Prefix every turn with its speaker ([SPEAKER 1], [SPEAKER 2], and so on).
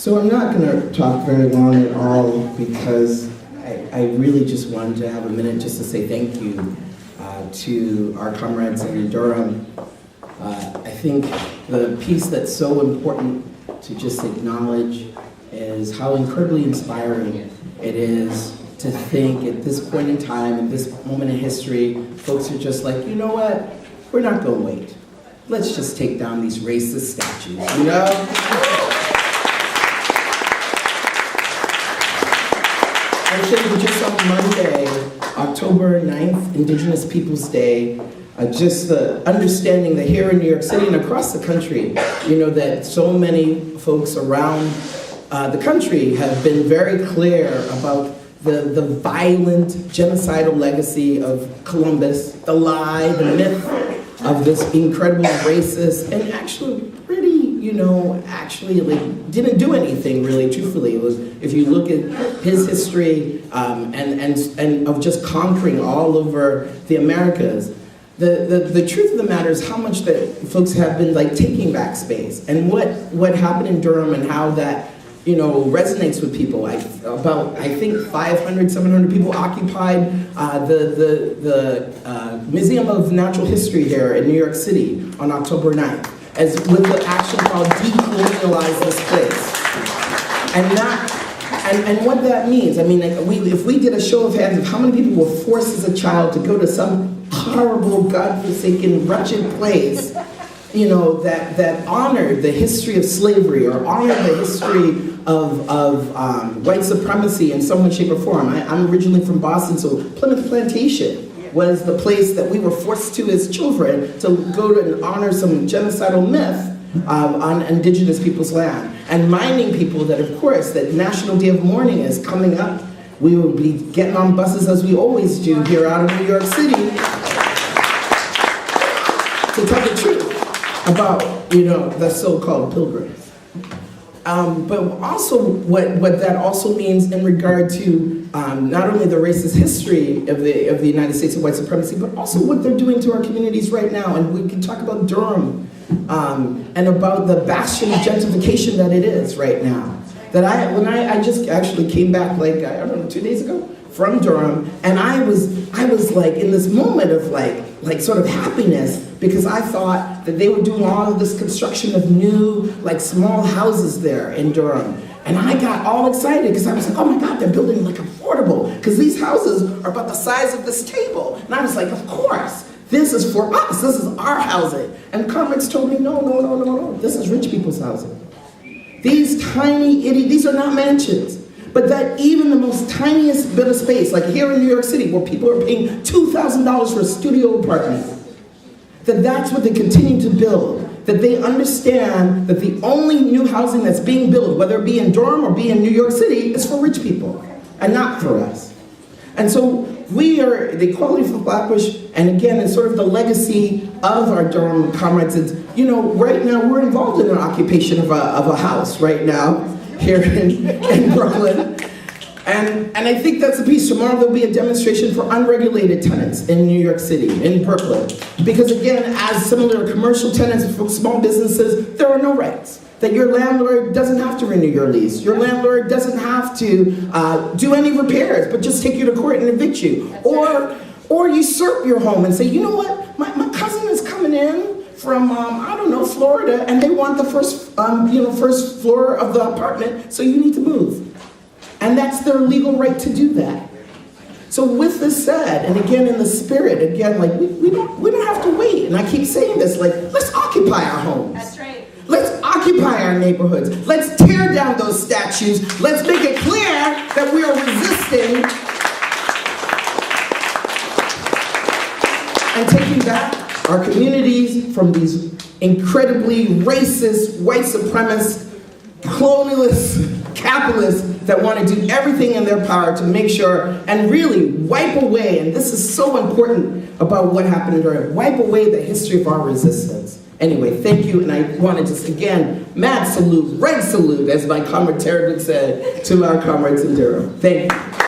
[SPEAKER 1] So I'm not going to talk very long at all because I really just wanted to have a minute just to say thank you to our comrades in Durham. I think the piece that's so important to just acknowledge is how incredibly inspiring it is to think at this point in time, at this moment in history, folks are just like, you know what, we're not going to wait. Let's just take down these racist statues, you know? I think just on Monday, October 9th, Indigenous Peoples Day, just the understanding that here in New York City and across the country, you know, that so many folks around the country have been very clear about the violent, genocidal legacy of Columbus, the lie, the myth of this incredible racist and actually pretty, you know, actually like didn't do anything really, truthfully. It was, if you look at his history and of just conquering all over the Americas, the truth of the matter is how much that folks have been like taking back space and what happened in Durham and how that, you know, resonates with people. I think 500, 700 people occupied the Museum of Natural History here in New York City on October 9th, as with the action called Decolonialize This Place. And what that means, I mean, like if we did a show of hands of how many people were forced as a child to go to some horrible, godforsaken, wretched place, you know, that honored the history of slavery or honored the history of white supremacy in some way, shape, or form. I'm originally from Boston, so Plymouth Plantation was the place that we were forced to as children to go to and honor some genocidal myth on indigenous people's land. And reminding people that, of course, that National Day of Mourning is coming up. We will be getting on buses as we always do here out of New York City to tell the truth about, you know, the so-called pilgrims. But also what that also means in regard to not only the racist history of the United States of white supremacy, but also what they're doing to our communities right now. And we can talk about Durham and about the bastion of gentrification that it is right now. That when I just actually came back like, I don't know, 2 days ago from Durham, and I was like in this moment of like sort of happiness because I thought that they were doing all of this construction of new like small houses there in Durham. And I got all excited because I was like, oh my God, they're building like affordable, because these houses are about the size of this table. And I was like, of course, this is for us, this is our housing. And comrades told me, no, this is rich people's housing. These tiny these are not mansions. But that even the most tiniest bit of space, like here in New York City, where people are paying $2,000 for a studio apartment, that's what they continue to build. That they understand that the only new housing that's being built, whether it be in Durham or be in New York City, is for rich people, and not for us. And so we are, the Equality for Flatbush, and again, it's sort of the legacy of our Durham comrades. It's, you know, right now we're involved in an occupation of a house right now, here in Brooklyn. And I think that's a piece. Tomorrow there'll be a demonstration for unregulated tenants in New York City, in Brooklyn. Because again, as similar to commercial tenants for small businesses, there are no rights. That your landlord doesn't have to renew your lease. Your landlord doesn't have to do any repairs, but just take you to court and evict you. Or usurp your home and say, you know what, my cousin is coming in from, I don't know, Florida, and they want the first floor of the apartment, so you need to move. And that's their legal right to do that. So with this said, and again in the spirit, again, like we don't have to wait. And I keep saying this, like, let's occupy our homes.
[SPEAKER 2] That's right.
[SPEAKER 1] Let's occupy our neighborhoods. Let's tear down those statues. Let's make it clear that we are resisting and taking back our communities from these incredibly racist, white supremacist, colonialist capitalists that want to do everything in their power to make sure and really wipe away, and this is so important about what happened during, wipe away the history of our resistance. Anyway, thank you, and I want to just again, mad salute, red salute, as my comrade Terry would say, to our comrades in Durham. Thank you.